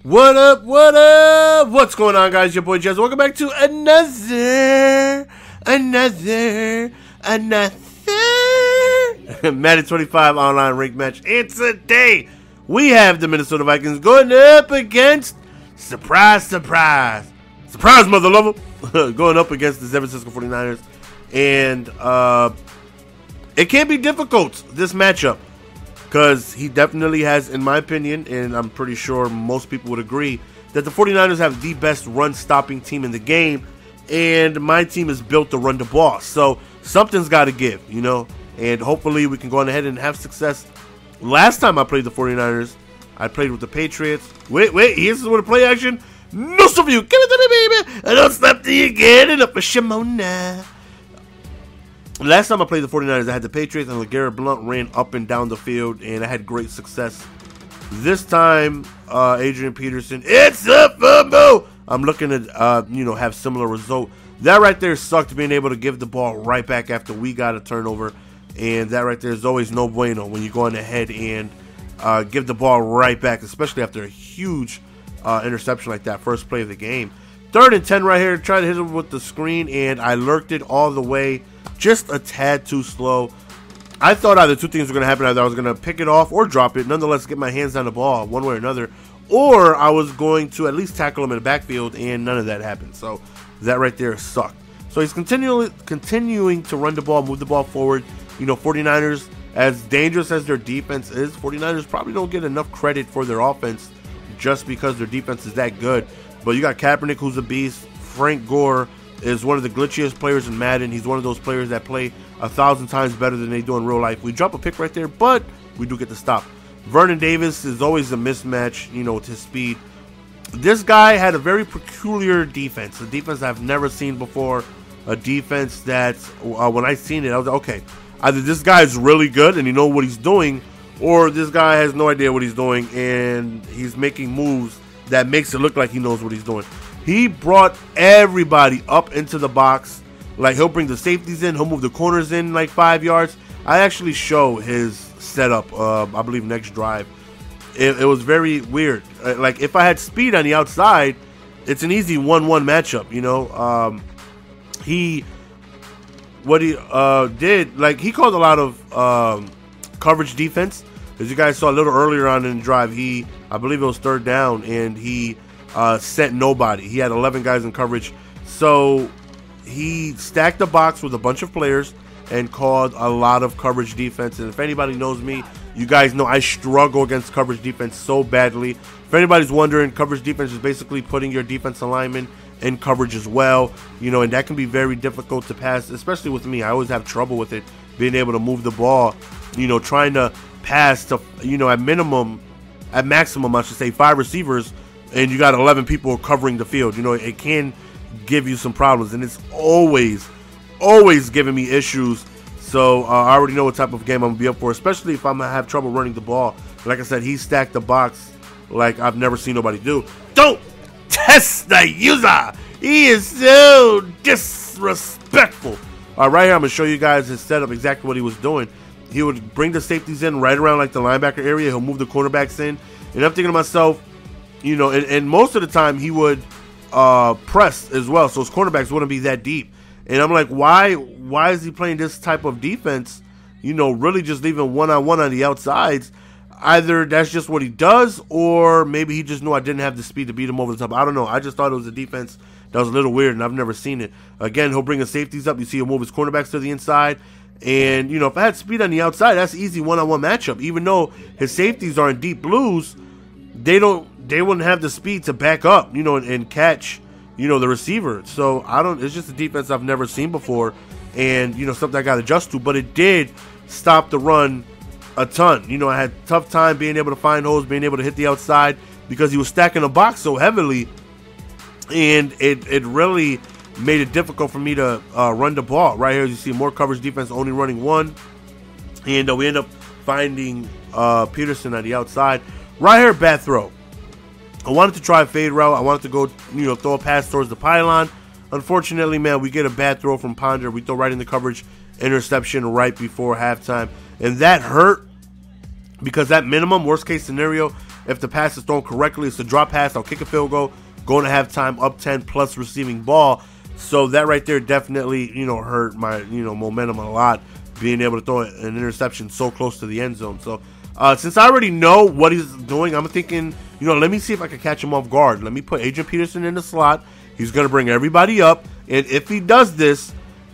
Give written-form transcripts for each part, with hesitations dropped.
What up, what up? What's going on, guys? Your boy Jazz. Welcome back to another Madden 25 online ranked match. And today, we have the Minnesota Vikings going up against, surprise, mother lover, going up against the San Francisco 49ers. And it can be difficult, this matchup, because he definitely has, in my opinion, and I'm pretty sure most people would agree, that the 49ers have the best run-stopping team in the game, and my team is built to run the ball. So something's got to give, you know, and hopefully we can go on ahead and have success. Last time I played the 49ers, I played with the Patriots. Wait, here's with a play action. Most of you, give it to me, baby. I don't stop till you get it up for Shimona. Last time I played the 49ers, I had the Patriots, and LeGarrette Blount ran up and down the field, and I had great success. This time, Adrian Peterson, it's a fumble. I'm looking to, have similar result. That right there sucked, being able to give the ball right back after we got a turnover, and that right there is always no bueno when you're going ahead and give the ball right back, especially after a huge interception like that, first play of the game. 3rd and 10 right here, try to hit him with the screen, and I lurked it all the way. Just a tad too slow. I thought either two things were going to happen. Either I was going to pick it off or drop it, nonetheless get my hands on the ball one way or another, or I was going to at least tackle him in the backfield, and none of that happened. So that right there sucked. So he's continuing to run the ball, move the ball forward. 49ers, as dangerous as their defense is, 49ers probably don't get enough credit for their offense just because their defense is that good. But you got Kaepernick, who's a beast. Frank Gore is one of the glitchiest players in Madden. He's one of those players that play 1,000 times better than they do in real life. We drop a pick right there, but we do get the stop. Vernon Davis is always a mismatch, with his speed. This guy had a very peculiar defense, a defense I've never seen before, a defense that when I seen it, I was like, okay, either this guy is really good and what he's doing, or this guy has no idea what he's doing and he's making moves that makes it look like he knows what he's doing. He brought everybody up into the box. Like, he'll bring the safeties in. He'll move the corners in like 5 yards. I actually show his setup, I believe, next drive. It was very weird. Like, if I had speed on the outside, it's an easy 1-1 matchup, What he did, like, he called a lot of coverage defense. As you guys saw a little earlier on in the drive, I believe it was 3rd down, and he sent nobody. He had 11 guys in coverage. So he stacked the box with a bunch of players and called a lot of coverage defense. And if anybody knows me, you guys know I struggle against coverage defense so badly. If anybody's wondering, coverage defense is basically putting your defense alignment in coverage as well. And that can be very difficult to pass, especially with me. I always have trouble with it, being able to move the ball, trying to pass to, at maximum, I should say, 5 receivers, and you got 11 people covering the field. It can give you some problems, and it's always giving me issues. So I already know what type of game I'm going to be up for, especially if I'm going to have trouble running the ball. Like I said, he stacked the box like I've never seen nobody do. Don't test the user. He is so disrespectful. Right here, I'm going to show you guys his setup, exactly what he was doing. He would bring the safeties in right around like the linebacker area. He'll move the cornerbacks in. And I'm thinking to myself, and most of the time he would press as well, so his cornerbacks wouldn't be that deep. And I'm like, why is he playing this type of defense? Really just leaving one-on-one on the outsides. Either that's just what he does, or maybe he just knew I didn't have the speed to beat him over the top. I don't know. I just thought it was a defense that was a little weird, and I've never seen it. Again, he'll bring his safeties up. You see him move his cornerbacks to the inside. And, if I had speed on the outside, that's an easy one-on-one matchup. Even though his safeties are in deep blues, they wouldn't have the speed to back up, and catch, the receiver. So it's just a defense I've never seen before, and, something I got to adjust to. But it did stop the run a ton. I had a tough time being able to find holes, being able to hit the outside, because he was stacking the box so heavily, and it really made it difficult for me to run the ball. Right here, you see more coverage defense, only running one, and we end up finding Peterson on the outside. Right here, bad throw. I wanted to try a fade route. I wanted to go, throw a pass towards the pylon. Unfortunately, man, we get a bad throw from Ponder. We throw right in the coverage, interception right before halftime, and that hurt because that minimum worst case scenario, if the pass is thrown correctly, it's a drop pass, I'll kick a field goal, going to halftime up 10 plus receiving ball. So that right there definitely, hurt my, momentum a lot, being able to throw an interception so close to the end zone. So since I already know what he's doing, I'm thinking, let me see if I can catch him off guard. Let me put Adrian Peterson in the slot. He's going to bring everybody up. And if he does this,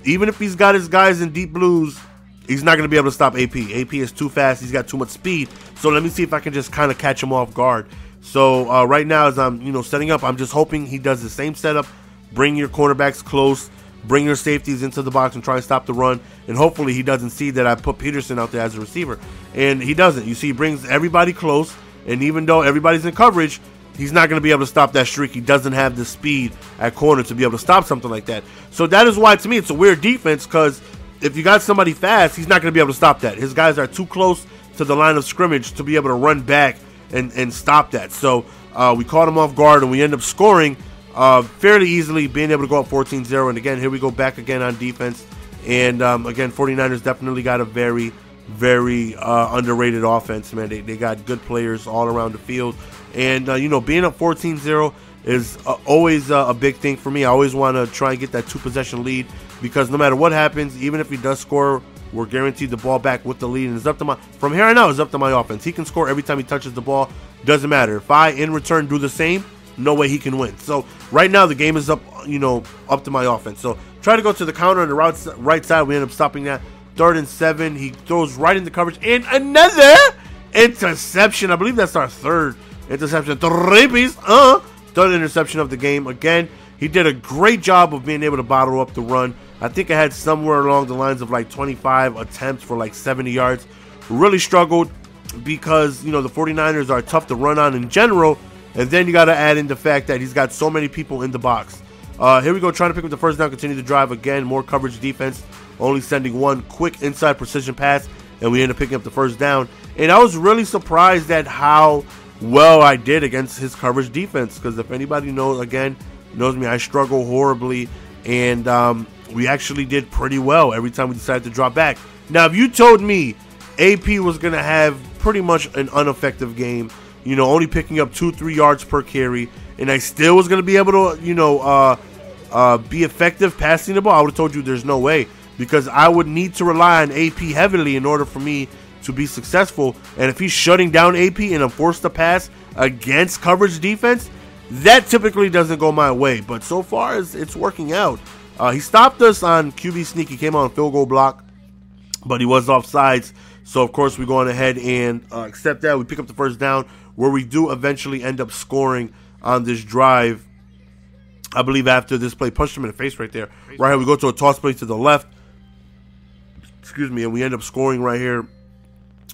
even if he's got his guys in deep blues, he's not going to be able to stop AP. AP is too fast. He's got too much speed. So let me see if I can just kind of catch him off guard. So right now as I'm, setting up, I'm just hoping he does the same setup. Bring your cornerbacks close. Bring your safeties into the box and try and stop the run. And hopefully he doesn't see that I put Peterson out there as a receiver. And he doesn't. You see, he brings everybody close. And even though everybody's in coverage, he's not going to be able to stop that streak. He doesn't have the speed at corner to be able to stop something like that. So that is why, to me, it's a weird defense, because if you got somebody fast, he's not going to be able to stop that. His guys are too close to the line of scrimmage to be able to run back and stop that. So we caught him off guard, and we end up scoring fairly easily, being able to go up 14-0. And again, here we go back again on defense. And again, 49ers definitely got a very, very underrated offense, man. They got good players all around the field. And, being up 14-0 is always a big thing for me. I always want to try and get that 2-possession lead, because no matter what happens, even if he does score, we're guaranteed the ball back with the lead. And it's up to from here on out, it's up to my offense. He can score every time he touches the ball. Doesn't matter. If I, in return, do the same, no way he can win. So right now, the game is up, up to my offense. So try to go to the counter on the right side. We end up stopping that. 3rd and 7. He throws right into coverage. And another interception. I believe that's our 3rd interception. Third interception of the game. Again, he did a great job of being able to bottle up the run. I think I had somewhere along the lines of like 25 attempts for like 70 yards. Really struggled because, the 49ers are tough to run on in general. And then you got to add in the fact that he's got so many people in the box. Here we go, trying to pick up the first down, continue to drive again. More coverage defense, only sending one quick inside precision pass, and we end up picking up the first down. And I was really surprised at how well I did against his coverage defense, because if anybody knows me, I struggle horribly, and we actually did pretty well every time we decided to drop back. Now, if you told me AP was going to have pretty much an ineffective game, only picking up 2-3 yards per carry, and I still was going to be able to, be effective passing the ball, I would have told you there's no way, because I would need to rely on AP heavily in order for me to be successful. And if he's shutting down AP and I'm forced to pass against coverage defense, that typically doesn't go my way. But so far, it's working out. He stopped us on QB sneak. He came on field goal block, but he was offsides. So, of course, we go on ahead and accept that. We pick up the first down, where we do eventually end up scoring on this drive. I believe after this play, punched him in the face right there. Right here, we go to a toss play to the left. Excuse me, and we end up scoring right here,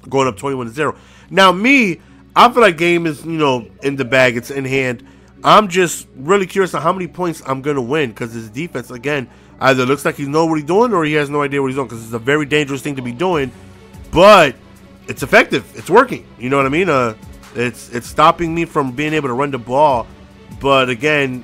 going up 21-0. Now, I feel like game is, in the bag. It's in hand. I'm just really curious on how many points I'm going to win, because his defense, again, either looks like he knows what he's doing or he has no idea what he's doing, because it's a very dangerous thing to be doing, but it's effective. It's working. You know what I mean? It's stopping me from being able to run the ball, but again,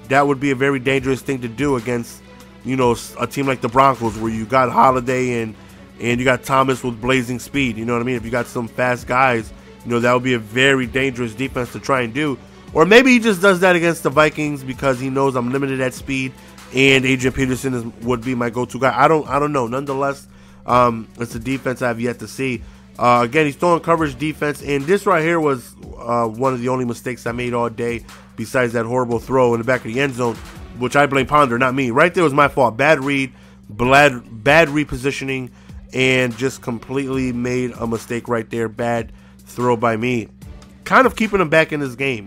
that would be a very dangerous thing to do against, a team like the Broncos, where you got Holiday and you got Thomas with blazing speed. You know what I mean? If you got some fast guys, that would be a very dangerous defense to try and do. Or maybe he just does that against the Vikings because he knows I'm limited at speed, and Adrian Peterson would be my go-to guy. I don't know. Nonetheless, it's a defense I have yet to see. Again, he's throwing coverage defense, and this right here was one of the only mistakes I made all day, besides that horrible throw in the back of the end zone, which I blame Ponder, not me. Right there was my fault. Bad read, bad repositioning, and just completely made a mistake right there. Bad throw by me. Kind of keeping him back in this game,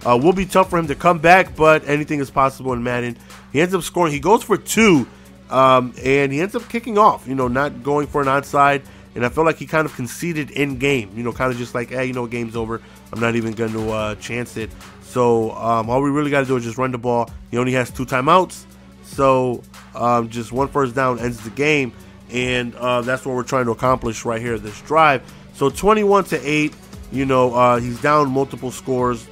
will be tough for him to come back, but anything is possible in Madden. He ends up scoring. He goes for 2, and he ends up kicking off, not going for an onside. And I feel like he kind of conceded in game, kind of just like, hey, game's over. I'm not even going to chance it. So all we really got to do is just run the ball. He only has 2 timeouts. So just 1 first down ends the game. And that's what we're trying to accomplish right here, this drive. So 21-8, he's down multiple scores.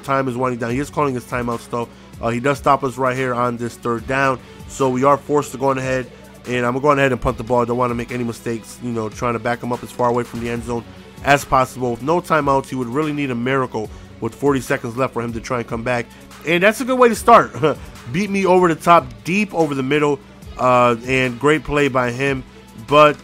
Time is winding down. He is calling his timeouts, though. He does stop us right here on this 3rd down. So we are forced to go on ahead. And I'm going to go ahead and punt the ball. I don't want to make any mistakes, trying to back him up as far away from the end zone as possible. With no timeouts, he would really need a miracle with 40 seconds left for him to try and come back. And that's a good way to start. Beat me over the top, deep over the middle, and great play by him. But,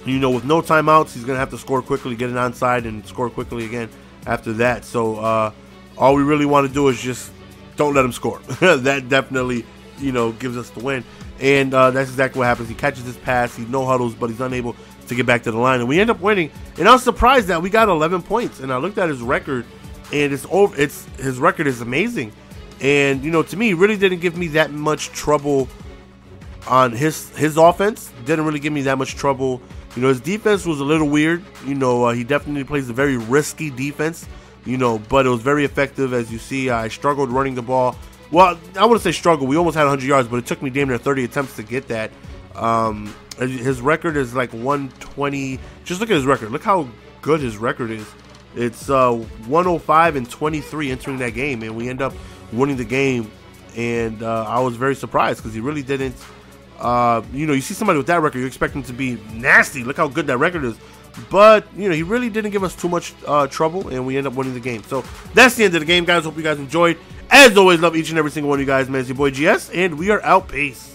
you know, with no timeouts, he's going to have to score quickly, get an onside, and score quickly again after that. So all we really want to do is just don't let him score. That definitely, you know, gives us the win. And that's exactly what happens. He catches his pass, he no huddles, but he's unable to get back to the line. And we end up winning. And I was surprised that we got 11 points. And I looked at his record, and his record is amazing. And, you know, to me, he really didn't give me that much trouble on his offense. Didn't really give me that much trouble. You know, his defense was a little weird. You know, he definitely plays a very risky defense, you know, but it was very effective. As you see, I struggled running the ball. Well, I wouldn't say struggle. We almost had 100 yards, but it took me damn near 30 attempts to get that. His record is like 120. Just look at his record. Look how good his record is. It's 105 and 23 entering that game, and we end up winning the game. And I was very surprised because he really didn't. You know, you see somebody with that record, you expect him to be nasty. Look how good that record is. But, you know, he really didn't give us too much trouble, and we end up winning the game. So that's the end of the game, guys. Hope you guys enjoyed. As always, love each and every single one of you guys, man. It's your boy GS, and we are out. Peace.